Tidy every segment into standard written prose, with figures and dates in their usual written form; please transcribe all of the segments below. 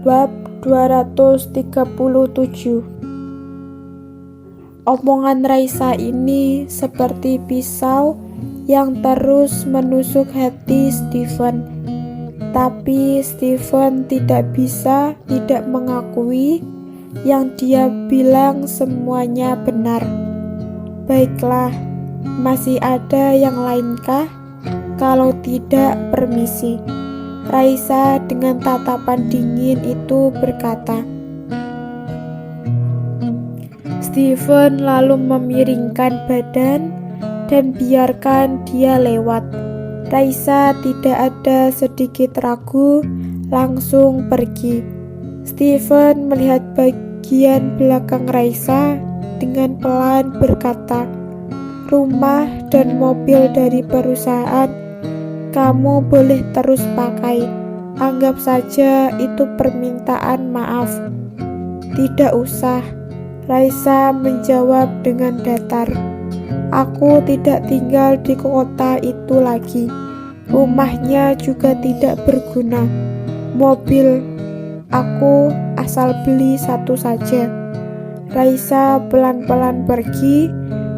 Bab 237. Omongan Raisa ini seperti pisau yang terus menusuk hati Stephen. Tapi Stephen tidak bisa tidak mengakui yang dia bilang semuanya benar. Baiklah, masih ada yang lainkah? Kalau tidak, permisi. Raisa dengan tatapan dingin itu berkata. Stephen lalu memiringkan badan dan biarkan dia lewat. Raisa tidak ada sedikit ragu, langsung pergi. Stephen melihat bagian belakang Raisa dengan pelan berkata, "Rumah dan mobil dari perusahaan kamu boleh terus pakai. Anggap saja itu permintaan maaf." "Tidak usah," Raisa menjawab dengan datar. "Aku tidak tinggal di kota itu lagi. Rumahnya juga tidak berguna. Mobil aku asal beli satu saja." Raisa pelan-pelan pergi,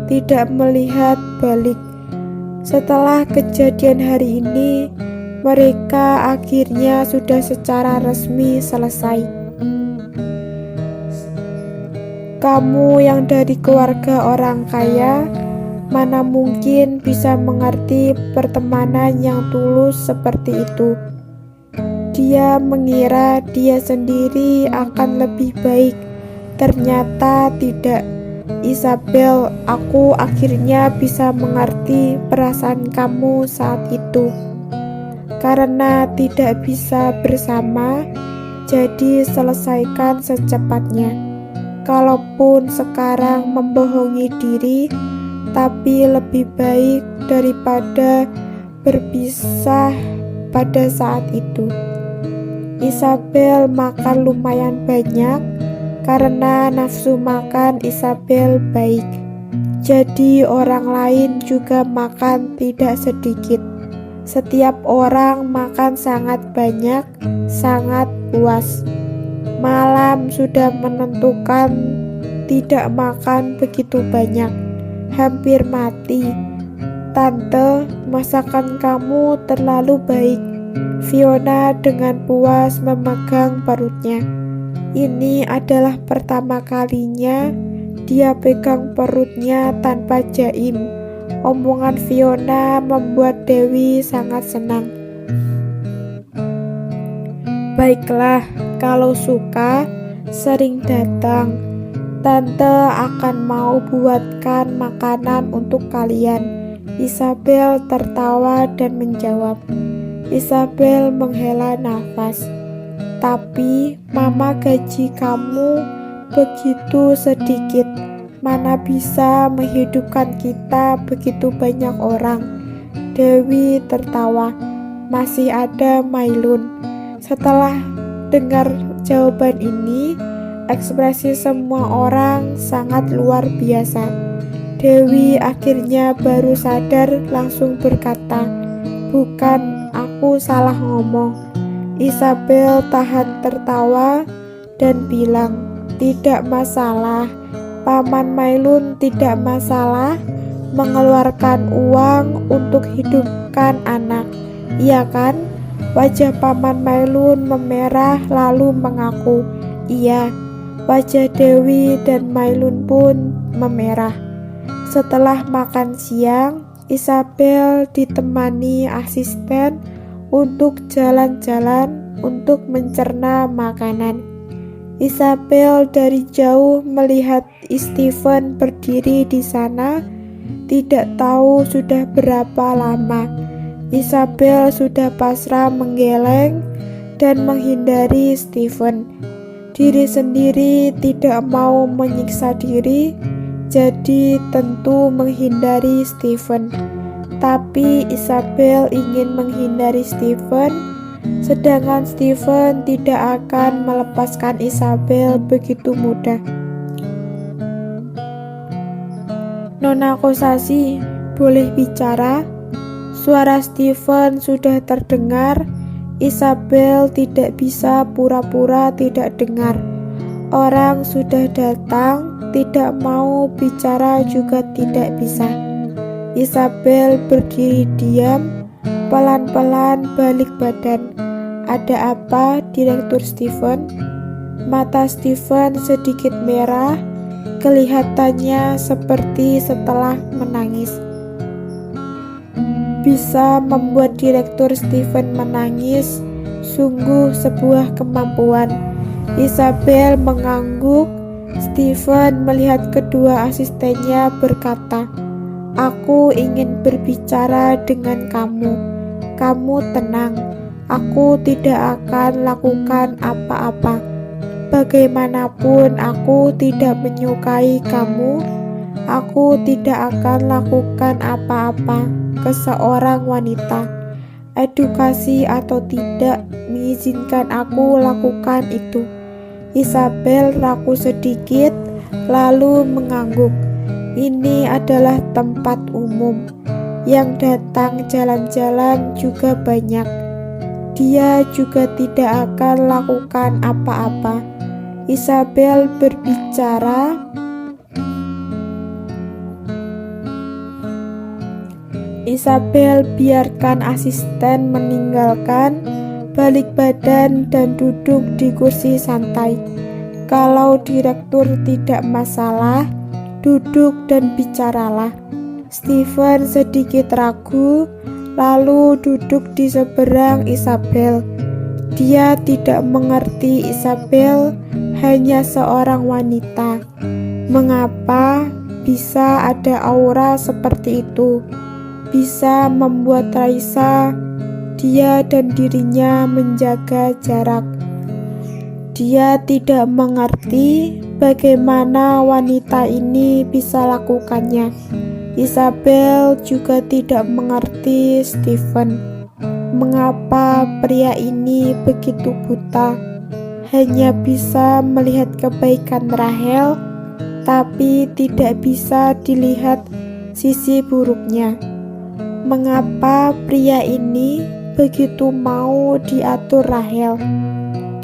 tidak melihat balik. Setelah kejadian hari ini, mereka akhirnya sudah secara resmi selesai. Kamu yang dari keluarga orang kaya, mana mungkin bisa mengerti pertemanan yang tulus seperti itu. Dia mengira dia sendiri akan lebih baik. Ternyata tidak. Isabel, aku akhirnya bisa mengerti perasaan kamu saat itu. Karena tidak bisa bersama, jadi selesaikan secepatnya. Kalaupun sekarang membohongi diri, tapi lebih baik daripada berpisah pada saat itu. Isabel makan lumayan banyak, karena nafsu makan Isabel baik. Jadi orang lain juga makan tidak sedikit. Setiap orang makan sangat banyak, sangat puas. Malam sudah menentukan tidak makan begitu banyak. Hampir mati. "Tante, masakan kamu terlalu baik." Fiona dengan puas memegang perutnya. Ini adalah pertama kalinya dia pegang perutnya tanpa jaim. Omongan Fiona membuat Dewi sangat senang. "Baiklah, kalau suka, sering datang. Tante akan mau buatkan makanan untuk kalian." Isabel tertawa dan menjawab. Isabel menghela nafas. "Tapi Mama gaji kamu begitu sedikit. Mana bisa menghidupkan kita begitu banyak orang." Dewi tertawa. Masih ada Mailun. Setelah dengar jawaban ini, ekspresi semua orang sangat luar biasa. Dewi akhirnya baru sadar, langsung berkata, "Bukan, aku salah ngomong." Isabel tahan tertawa dan bilang, "Tidak masalah, Paman Mailun tidak masalah mengeluarkan uang untuk hidupkan anak, iya kan?" Wajah Paman Mailun memerah lalu mengaku, "Iya." Wajah Dewi dan Mailun pun memerah. Setelah makan siang, Isabel ditemani asisten untuk jalan-jalan untuk mencerna makanan. Isabel dari jauh melihat Stephen berdiri di sana, tidak tahu sudah berapa lama. Isabel sudah pasrah menggeleng dan menghindari Stephen. Diri sendiri tidak mau menyiksa diri, jadi tentu menghindari Stephen. Tapi Isabel ingin menghindari Stephen, sedangkan Stephen tidak akan melepaskan Isabel begitu mudah. "Nona Kosasi, boleh bicara?" Suara Stephen sudah terdengar. Isabel tidak bisa pura-pura tidak dengar. Orang sudah datang, tidak mau bicara juga tidak bisa. Isabel berdiri diam, pelan-pelan balik badan. Ada apa, Direktur Steven? Mata Steven sedikit merah, kelihatannya seperti setelah menangis. Bisa membuat Direktur Steven menangis, sungguh sebuah kemampuan. Isabel mengangguk. Steven melihat kedua asistennya berkata, "Aku ingin berbicara dengan kamu. Kamu tenang. Aku tidak akan lakukan apa-apa. Bagaimanapun aku tidak menyukai kamu, aku tidak akan lakukan apa-apa ke seorang wanita. Edukasi atau tidak mengizinkan aku lakukan itu." Isabel ragu sedikit, lalu mengangguk. Ini adalah tempat umum. Yang datang jalan-jalan juga banyak. Dia juga tidak akan lakukan apa-apa. Isabel berbicara, Isabel biarkan asisten meninggalkan, balik badan dan duduk di kursi santai. Kalau direktur tidak masalah, duduk dan bicaralah. Steven sedikit ragu, lalu duduk di seberang Isabel. Dia tidak mengerti Isabel hanya seorang wanita. Mengapa bisa ada aura seperti itu? Bisa membuat Raisa, dia dan dirinya menjaga jarak. Dia tidak mengerti bagaimana wanita ini bisa lakukannya. Isabel juga tidak mengerti Steven. Mengapa pria ini begitu buta, hanya bisa melihat kebaikan Rahel, tapi tidak bisa dilihat sisi buruknya. Mengapa pria ini begitu mau diatur Rahel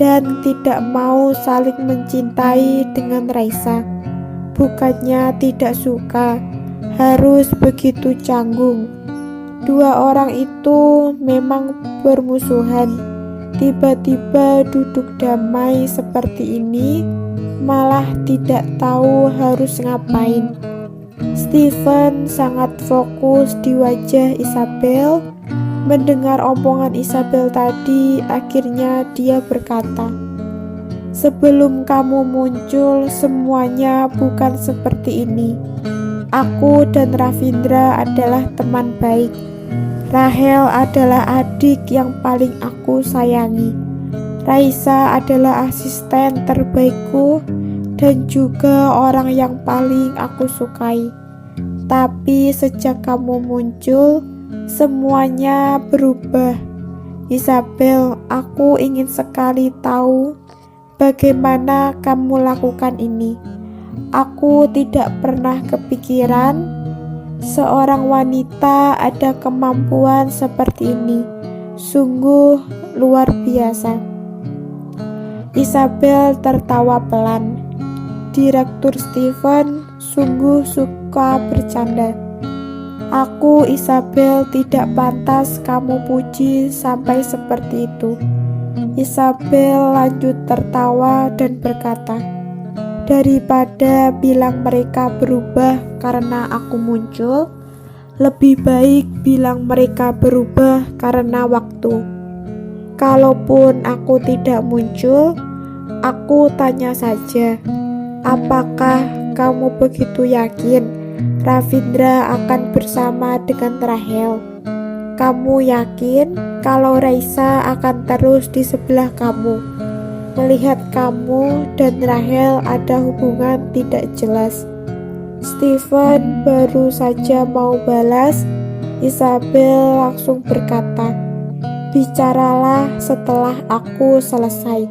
dan tidak mau saling mencintai dengan Raisa? Bukannya tidak suka, harus begitu canggung. Dua orang itu memang bermusuhan. Tiba-tiba duduk damai seperti ini, malah tidak tahu harus ngapain. Steven sangat fokus di wajah Isabel. Mendengar omongan Isabel tadi, akhirnya dia berkata, "Sebelum kamu muncul, semuanya bukan seperti ini. Aku dan Ravindra adalah teman baik. Rahel adalah adik yang paling aku sayangi. Raisa adalah asisten terbaikku dan juga orang yang paling aku sukai. Tapi sejak kamu muncul, semuanya berubah. Isabel, aku ingin sekali tahu bagaimana kamu lakukan ini. Aku tidak pernah kepikiran seorang wanita ada kemampuan seperti ini. Sungguh luar biasa." Isabel tertawa pelan. Direktur Steven sungguh suka bercanda. "Aku, Isabel, tidak pantas kamu puji sampai seperti itu." Isabel lanjut tertawa dan berkata, "Daripada bilang mereka berubah karena aku muncul, lebih baik bilang mereka berubah karena waktu. Kalaupun aku tidak muncul, aku tanya saja, apakah kamu begitu yakin Ravindra akan bersama dengan Rahel? Kamu yakin kalau Raisa akan terus di sebelah kamu, melihat kamu dan Rahel ada hubungan tidak jelas?" Steven baru saja mau balas, Isabel langsung berkata, "Bicaralah setelah aku selesai."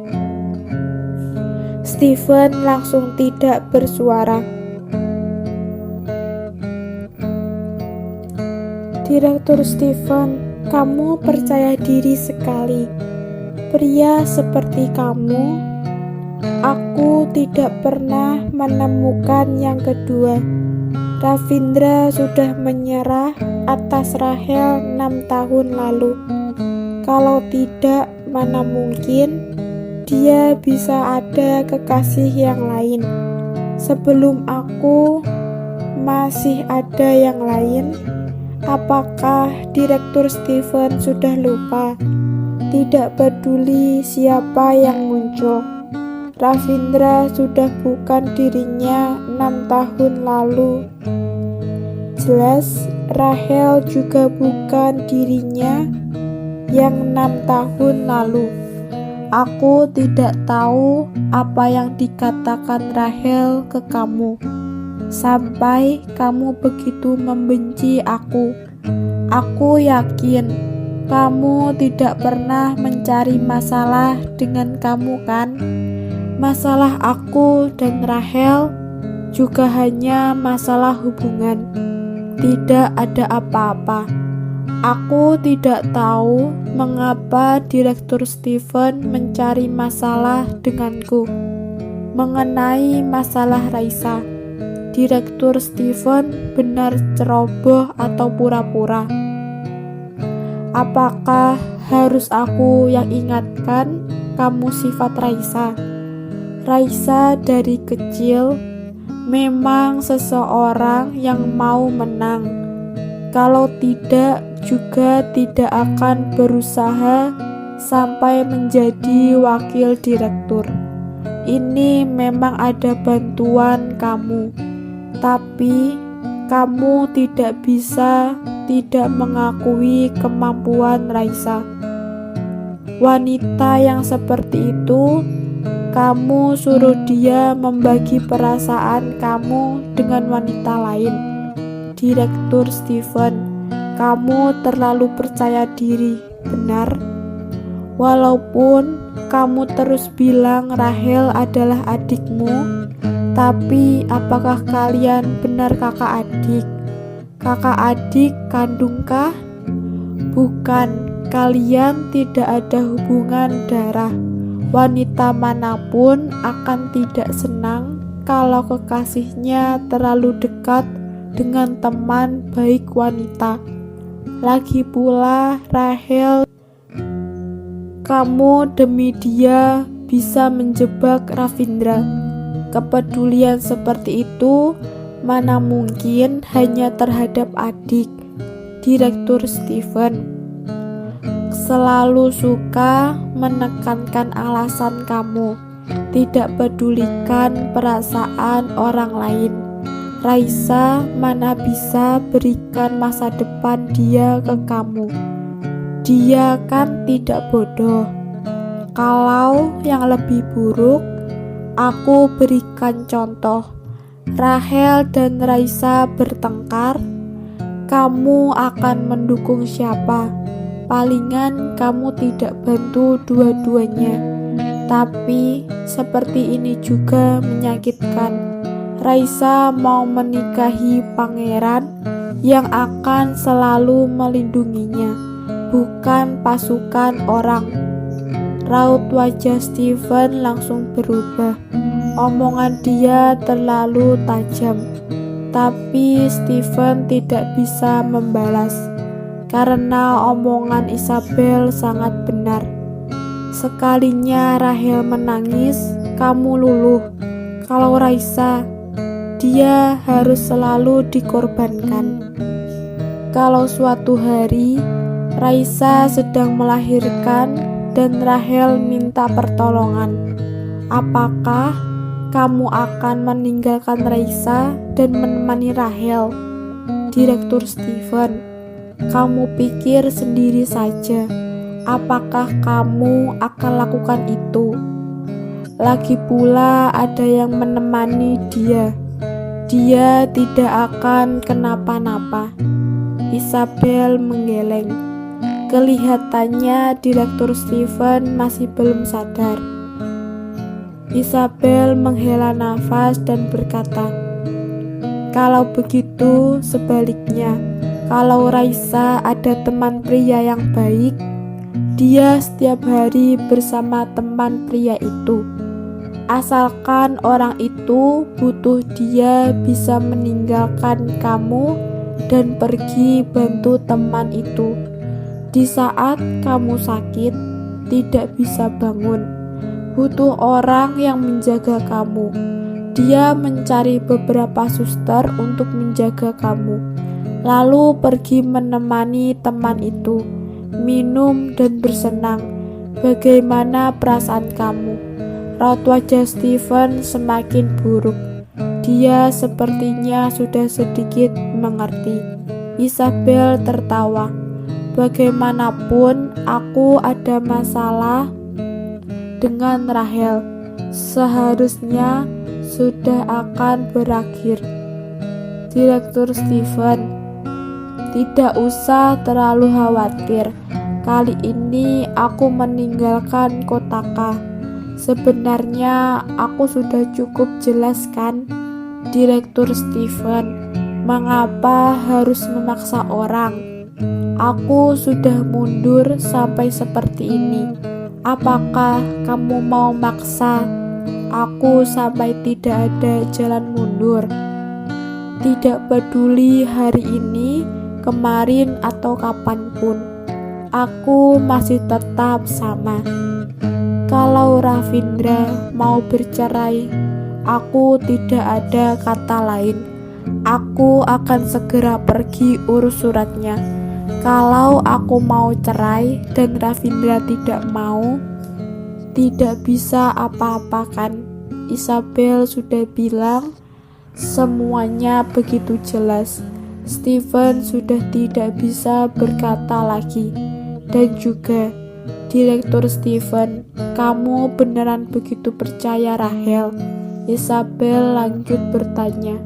Steven langsung tidak bersuara. "Direktur Steven, kamu percaya diri sekali. Pria seperti kamu, aku tidak pernah menemukan yang kedua. Ravindra sudah menyerah atas Rahel 6 tahun lalu. Kalau tidak, mana mungkin dia bisa ada kekasih yang lain. Sebelum aku, masih ada yang lain. Apakah Direktur Steven sudah lupa? Tidak peduli siapa yang muncul, Ravindra sudah bukan dirinya 6 tahun lalu. Jelas Rahel juga bukan dirinya yang 6 tahun lalu. Aku tidak tahu apa yang dikatakan Rahel ke kamu, sampai kamu begitu membenci aku. Aku yakin kamu tidak pernah mencari masalah dengan kamu, kan? Masalah aku dan Rahel juga hanya masalah hubungan. Tidak ada apa-apa. Aku tidak tahu mengapa Direktur Steven mencari masalah denganku. Mengenai masalah Raisa, Direktur Steven benar ceroboh atau pura-pura? Apakah harus aku yang ingatkan kamu sifat Raisa? Raisa dari kecil memang seseorang yang mau menang. Kalau tidak, juga tidak akan berusaha sampai menjadi wakil direktur. Ini memang ada bantuan kamu, tapi kamu tidak bisa tidak mengakui kemampuan Raisa. Wanita yang seperti itu, kamu suruh dia membagi perasaan kamu dengan wanita lain. Direktur Steven, kamu terlalu percaya diri, benar? Walaupun kamu terus bilang Rahel adalah adikmu, tapi apakah kalian benar kakak adik? Kakak adik kandungkah? Bukan, kalian tidak ada hubungan darah. Wanita manapun akan tidak senang kalau kekasihnya terlalu dekat dengan teman baik wanita. Lagi pula Rahel, kamu demi dia bisa menjebak Ravindra. Kepedulian seperti itu mana mungkin hanya terhadap adik. Direktur Steven selalu suka menekankan alasan kamu, tidak pedulikan perasaan orang lain. Raisa mana bisa berikan masa depan dia ke kamu. Dia kan tidak bodoh. Kalau yang lebih buruk, aku berikan contoh. Rahel dan Raisa bertengkar, kamu akan mendukung siapa? Palingan kamu tidak bantu dua-duanya. Tapi seperti ini juga menyakitkan. Raisa mau menikahi pangeran yang akan selalu melindunginya, bukan pasukan orang. Raut wajah Steven langsung berubah. Omongan dia terlalu tajam, tapi Steven tidak bisa membalas karena omongan Isabel sangat benar. Sekalinya Rahel menangis, kamu luluh. Kalau Raisa, dia harus selalu dikorbankan. Kalau suatu hari Raisa sedang melahirkan dan Rahel minta pertolongan, apakah kamu akan meninggalkan Raisa dan menemani Rahel? Direktur Steven, kamu pikir sendiri saja, apakah kamu akan lakukan itu? Lagi pula ada yang menemani dia. Dia tidak akan kenapa-napa. Isabel menggeleng. Kelihatannya Direktur Steven masih belum sadar. Isabel menghela nafas dan berkata, kalau begitu sebaliknya, kalau Raisa ada teman pria yang baik, Dia setiap hari bersama teman pria itu. Asalkan orang itu butuh, dia bisa meninggalkan kamu dan pergi bantu teman itu. Di saat kamu sakit, tidak bisa bangun, butuh orang yang menjaga kamu. Dia mencari beberapa suster untuk menjaga kamu, lalu pergi menemani teman itu, minum dan bersenang. Bagaimana perasaan kamu? Raut wajah Steven semakin buruk. Dia sepertinya sudah sedikit mengerti. Isabel tertawa. Bagaimanapun aku ada masalah dengan Rahel. Seharusnya sudah akan berakhir. Direktur Steven, tidak usah terlalu khawatir. Kali ini aku meninggalkan Kotaka. Sebenarnya aku sudah cukup jelaskan, Direktur Steven. Mengapa harus memaksa orang? Aku sudah mundur sampai seperti ini. Apakah kamu mau maksa aku sampai tidak ada jalan mundur? Tidak peduli hari ini, kemarin, atau kapanpun, aku masih tetap sama. Kalau Ravindra mau bercerai, aku tidak ada kata lain. Aku akan segera pergi urus suratnya. Kalau aku mau cerai dan Ravindra tidak mau, tidak bisa apa-apakan. Isabel sudah bilang semuanya begitu jelas. Steven sudah tidak bisa berkata lagi. Dan juga, Direktur Steven, kamu beneran begitu percaya Rahel? Isabel lanjut bertanya.